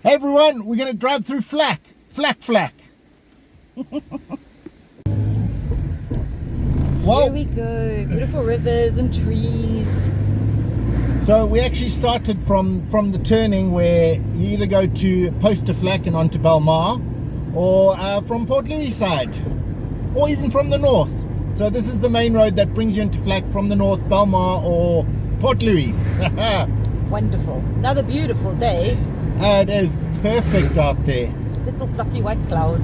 Hey everyone, we're going to drive through Flacq. Flacq. Here we go. Beautiful rivers and trees. So we actually started from the turning where you either go to Post de Flacq and onto Belmar, or from Port Louis side, or even from the north. So this is the main road that brings you into Flacq from the north, Belmar or Port Louis. Wonderful. Another beautiful day. It is perfect out there. Little fluffy white clouds.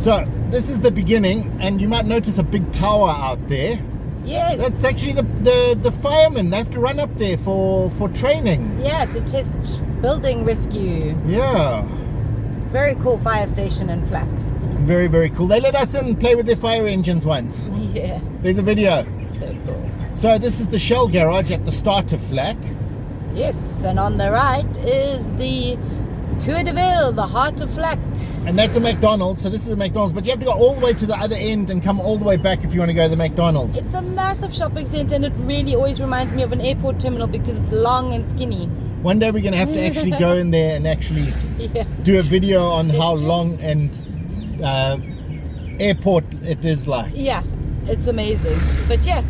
So this is the beginning, and you might notice a big tower out there. Yes. That's actually the firemen. They have to run up there for training. Yeah, to test building rescue. Yeah. Very cool fire station in Flacq. Very, very cool. They let us in and play with their fire engines once. Yeah. There's a video. So cool. So this is the Shell garage at the start of Flacq. Yes, and on the right is the Coeur de Ville, the heart of Flacq. And that's a McDonald's. So this is a McDonald's, but you have to go all the way to the other end and come all the way back if you want to go to the McDonald's. It's a massive shopping centre, and it really always reminds me of an airport terminal because it's long and skinny. One day we're going to have to actually go in there and actually do a video on how long and airport it is like. Yeah, it's amazing. But yeah,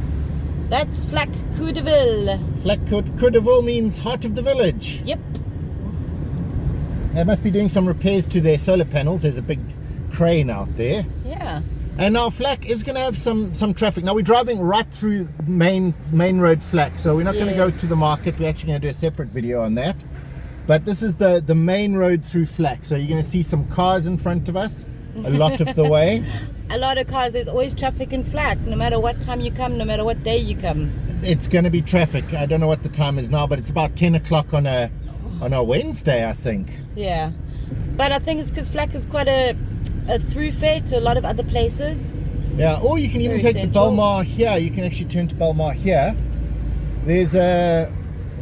that's Flacq Coeur de Ville. Flacq Coeur de Ville means heart of the village. Yep. They must be doing some repairs to their solar panels. There's a big crane out there. Yeah. And now Flacq is going to have some traffic. Now we're driving right through main road Flacq, so we're not going to go to the market. We're actually going to do a separate video on that. But this is the main road through Flacq, so you're going to see some cars in front of us a lot of the way. A lot of cars. There's always traffic in Flacq, no matter what time you come, no matter what day you come. It's going to be traffic. I don't know what the time is now, but it's about 10 o'clock on a Wednesday, I think. Yeah, but I think it's because Flacq is quite a throughfare to a lot of other places. Yeah, or you can even take the Belmar here. You can actually turn to Belmar here. There's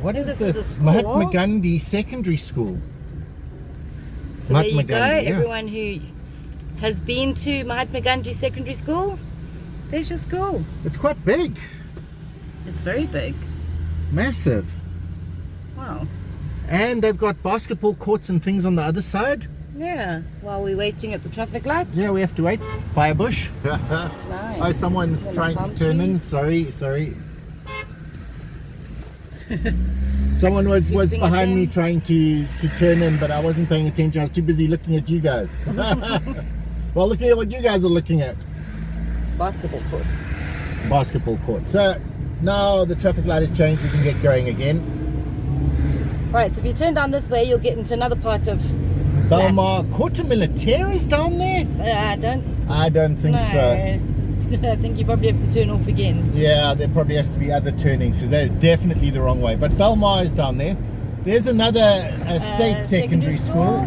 what is this? Mahatma Gandhi Secondary School. So there you go, everyone who has been to Mahatma Gandhi Secondary School, there's your school. It's quite big. It's very big. Massive. Wow. And they've got basketball courts and things on the other side. Yeah, while we're waiting at the traffic light. Yeah, we have to wait. Firebush. Nice. Oh, someone's trying to turn in. Sorry. Someone was behind me trying to turn in, but I wasn't paying attention. I was too busy looking at you guys. Well, looking at what you guys are looking at. Basketball courts. So now the traffic light has changed. We can get going again. Right, so if you turn down this way, you'll get into another part of Belmar. Corte Militaire is down there? I don't think so. I think you probably have to turn off again. Yeah, there probably has to be other turnings because that is definitely the wrong way. But Belmar is down there. There's another state secondary school.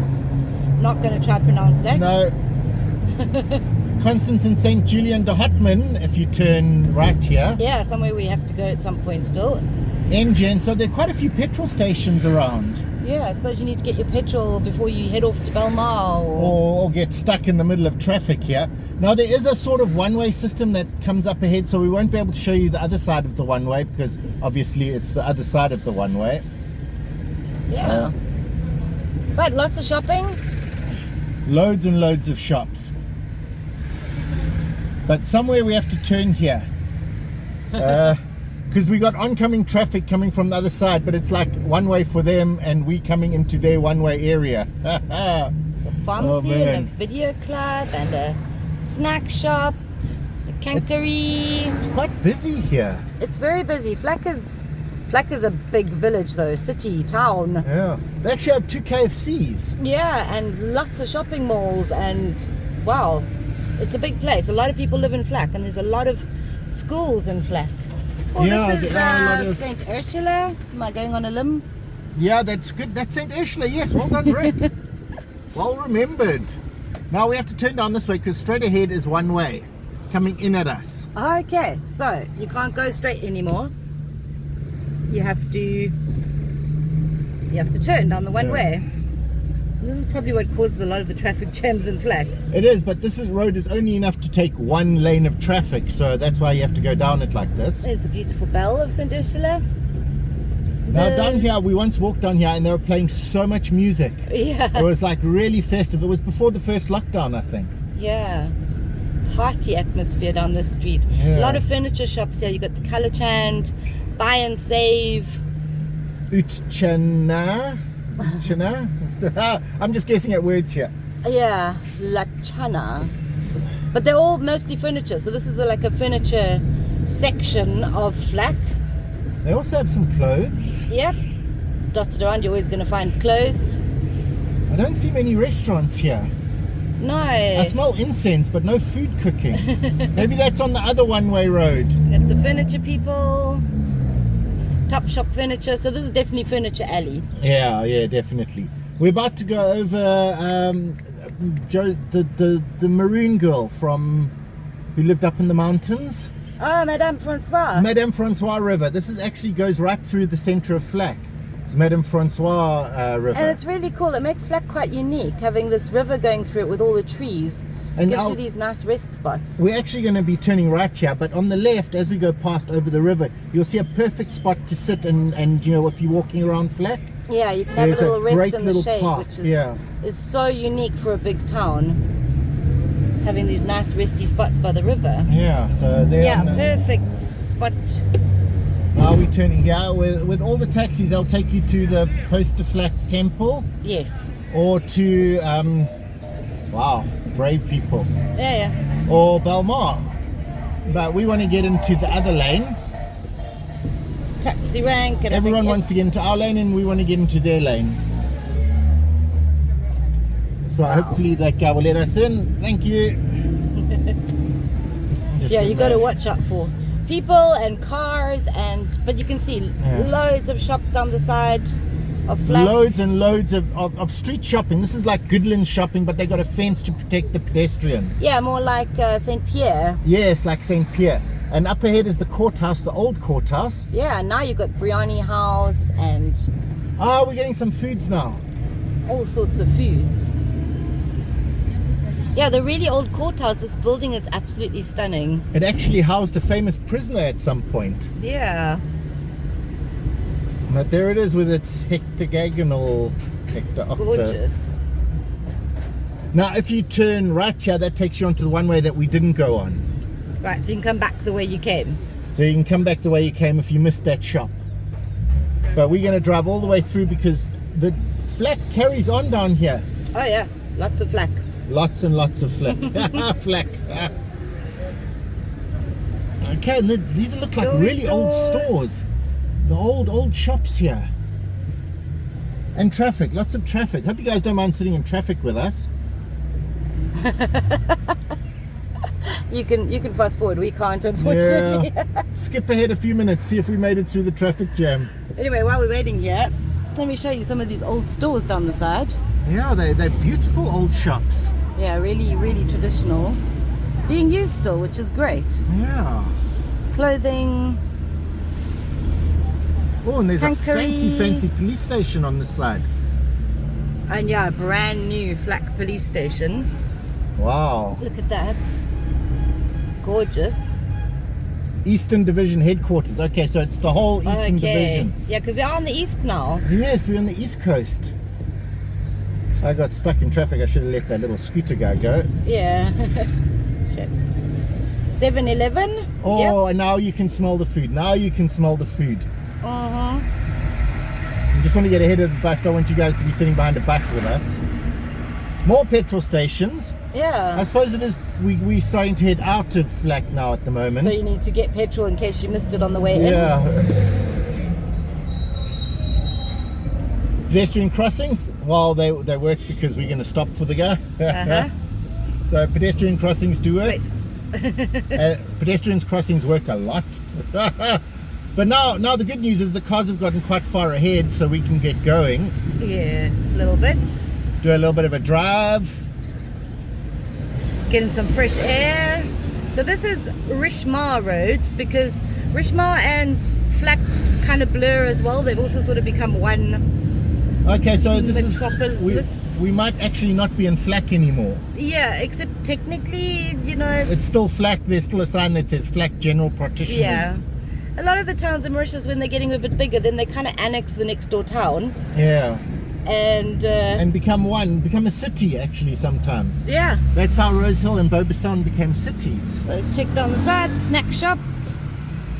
Not going to try to pronounce that. No. Constance and St. Julian de Hotman, if you turn right here. Yeah, somewhere we have to go at some point still. Engine, so there are quite a few petrol stations around. Yeah, I suppose you need to get your petrol before you head off to Belmar or get stuck in the middle of traffic here. Now there is a sort of one-way system that comes up ahead, so we won't be able to show you the other side of the one-way because obviously it's the other side of the one-way. Yeah. But lots of shopping. Loads and loads of shops. But somewhere we have to turn here. Because we got oncoming traffic coming from the other side, but it's like one way for them and we coming into their one-way area. It's a pharmacy and a video club and a snack shop, a cankery. It's quite busy here. It's very busy. Flacq is a big village though, city, town. Yeah. They actually have 2 KFCs. Yeah, and lots of shopping malls and wow, it's a big place. A lot of people live in Flacq and there's a lot of schools in Flacq. Oh, yeah, this is St. Ursula. Am I going on a limb? Yeah, that's good. That's St. Ursula, yes. Well done, Rick. Well remembered. Now we have to turn down this way because straight ahead is one way coming in at us. Okay, so you can't go straight anymore. You have to turn down the one way. This is probably what causes a lot of the traffic jams in Flacq. It is, but this road is only enough to take one lane of traffic, so that's why you have to go down it like this. There's the beautiful bell of St. Ursula. Now down here, we once walked down here and they were playing so much music. Yeah. It was like really festive. It was before the first lockdown, I think. Yeah. Party atmosphere down this street. Yeah. A lot of furniture shops here. You got the Colour Chand, Buy and Save. Uchana? I'm just guessing at words here. Yeah, Lachana. But they're all mostly furniture. So this is like a furniture section of Flacq. They also have some clothes. Yep. Dotted around, you're always going to find clothes. I don't see many restaurants here. No. I smell incense, but no food cooking. Maybe that's on the other one-way road. Got the furniture people. Top Shop Furniture. So this is definitely Furniture Alley. Yeah, definitely. We're about to go over the maroon girl from who lived up in the mountains. Oh, Madame Francois. Madame Francois River. This is actually goes right through the center of Flacq. It's Madame Francois River. And it's really cool. It makes Flacq quite unique, having this river going through it with all the trees. And gives you these nice rest spots. We're actually going to be turning right here, but on the left, as we go past over the river, you'll see a perfect spot to sit and you know, if you're walking around Flacq. Yeah, you can have a little rest in the shade, park, which is so unique for a big town. Having these nice resty spots by the river. Yeah, so there. Yeah, perfect spot. Now we're turning here. With all the taxis, they'll take you to the Post de Flacq temple. Yes. Or to, wow, brave people. Yeah. Or Belmar. But we want to get into the other lane. Taxi rank. And everyone wants to get into our lane and we want to get into their lane. So hopefully that guy will let us in. Thank you. Yeah, you got to watch out for people and cars, but you can see loads of shops down the side of Flacq. Loads and loads of street shopping. This is like Goodland shopping, but they got a fence to protect the pedestrians. Yeah, more like St. Pierre. Yes, like St. Pierre. And up ahead is the courthouse, the old courthouse. Yeah, now you've got Briani House and... we're getting some foods now. All sorts of foods. Yeah, the really old courthouse, this building is absolutely stunning. It actually housed a famous prisoner at some point. Yeah. But there it is with its hectagonal Gorgeous. Now if you turn right here, that takes you onto the one way that we didn't go on. Right, so you can come back the way you came. So you can come back the way you came if you missed that shop. But we're going to drive all the way through because the Flacq carries on down here. Oh yeah, lots of Flacq. Lots and lots of Flacq. Flacq. Okay, and these look like really old stores. The old shops here. And traffic, lots of traffic. Hope you guys don't mind sitting in traffic with us. You can fast forward, we can't, unfortunately. Yeah. Skip ahead a few minutes, see if we made it through the traffic jam. Anyway, while we're waiting here, let me show you some of these old stores down the side. Yeah, they're beautiful old shops. Yeah, really, really traditional. Being used still, which is great. Yeah. Clothing. Oh, and there's Tankery. a fancy police station on this side. And yeah, a brand new Flacq police station. Wow. Look at that. Gorgeous. Eastern Division headquarters. Okay, so it's the whole Eastern Division. Yeah, because we are on the east now. Yes, we're on the East Coast. I got stuck in traffic. I should have let that little scooter guy go. Yeah. 7-Eleven. Oh, and now you can smell the food. Now you can smell the food. Uh-huh. I just want to get ahead of the bus. I want you guys to be sitting behind a bus with us. More petrol stations. Yeah. I suppose it is. We're starting to head out of Flacq now at the moment. So you need to get petrol in case you missed it on the way in. Yeah. Pedestrian crossings. Well, they work because we're going to stop for the guy. Uh-huh. So pedestrian crossings do work. Wait. Pedestrian crossings work a lot. But now the good news is the cars have gotten quite far ahead, so we can get going. Yeah, a little bit. Do a little bit of a drive. Getting some fresh air. So this is Richmar Road because Richmar and Flacq kind of blur as well. They've also sort of become one. Okay, so this is we might actually not be in Flacq anymore. Yeah, except technically, you know, it's still Flacq. There's still a sign that says Flacq General Practitioners. Yeah, A lot of the towns in Mauritius, when they're getting a bit bigger, then they kind of annex the next door town. Yeah. And become a city actually sometimes. Yeah. That's how Rosehill and Beaubassin became cities. Let's check down the side, snack shop.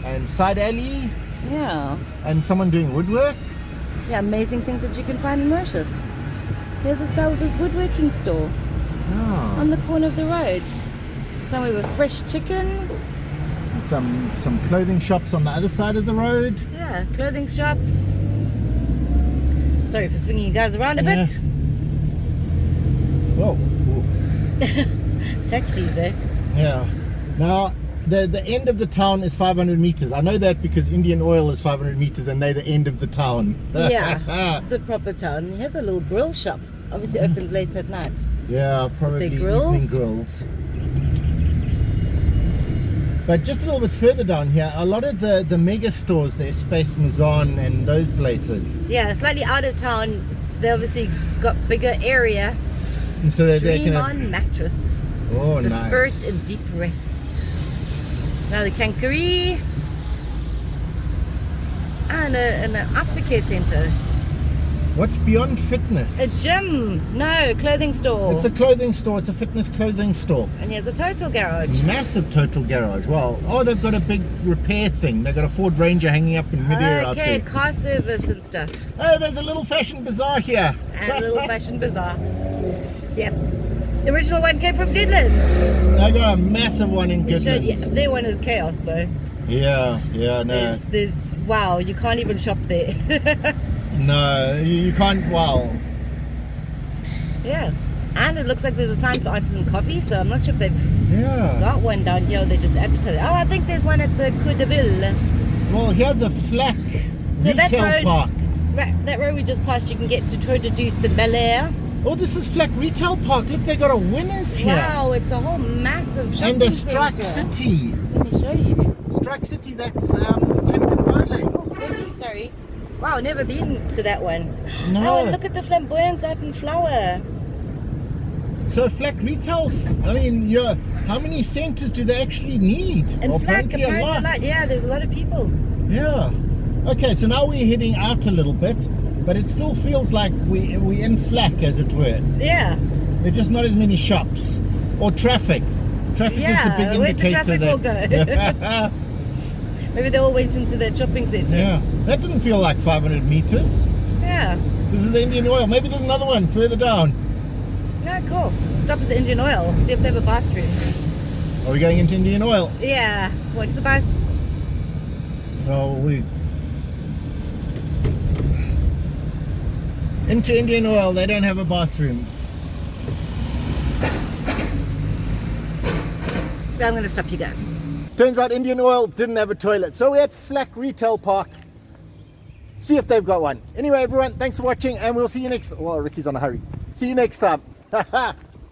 And side alley. Yeah. And someone doing woodwork. Yeah, amazing things that you can find in Mauritius. Here's this guy with his woodworking store on the corner of the road. Somewhere with fresh chicken. Some clothing shops on the other side of the road. Yeah, clothing shops. Sorry for swinging you guys around a bit. Whoa. Taxis, eh? Yeah. Now, the end of the town is 500 meters. I know that because Indian Oil is 500 meters and they're the end of the town. Yeah, the proper town. Here's a little grill shop. Obviously opens late at night. Yeah, probably evening grills. But just a little bit further down here, a lot of the mega stores, the Espace Maison and those places. Yeah, slightly out of town. They obviously got bigger area. And so they can Dream-On mattress. Oh, the nice. Spirit in Deep Rest. Now the Kankaree. And an aftercare center. What's Beyond Fitness? A gym. No, clothing store. It's a clothing store. It's a fitness clothing store. And here's a total garage. Massive total garage. Well, they've got a big repair thing. They've got a Ford Ranger hanging up in midair out there. Okay, car service and stuff. Oh, there's a little fashion bazaar here. And a little fashion bazaar. Yep. The original one came from Goodlands. They got a massive one in Goodlands. Yeah, their one is chaos though. Yeah, no. There's wow, you can't even shop there. No, you can't. Wow. Yeah, and it looks like there's a sign for artisan coffee, so I'm not sure if they've got one down here or they just advertise. Oh, I think there's one at the Coup de Ville. Well, here's a Flacq retail park. Right, that road we just passed, you can get to Troyes and Bel Air. Oh, this is Flacq retail park. Look, they got a Winners here. Wow, it's a whole massive shopping and a Strike center. City. Let me show you. Strike City, that's Tempin Bowling. Oh, really? Sorry. Wow, never been to that one. No. Oh, look at the flamboyant satin flower. So Flacq retails, I mean, how many centers do they actually need? And Well, Flacq, apparently a lot. yeah, there's a lot of people. Yeah. Okay, so now we're heading out a little bit, but it still feels like we're in Flacq, as it were. Yeah. There's just not as many shops or traffic. Traffic is the big where'd the indicator traffic all go? Maybe they all went into that shopping center. Yeah, that didn't feel like 500 meters. Yeah. This is the Indian Oil. Maybe there's another one further down. Yeah, cool. Stop at the Indian Oil, see if they have a bathroom. Are we going into Indian Oil? Yeah, watch the bus. Oh, into Indian Oil, they don't have a bathroom. I'm going to stop you guys. Turns out Indian Oil didn't have a toilet. So we're at Flacq Retail Park. See if they've got one. Anyway, everyone, thanks for watching and we'll see you next... Well, Ricky's on a hurry. See you next time.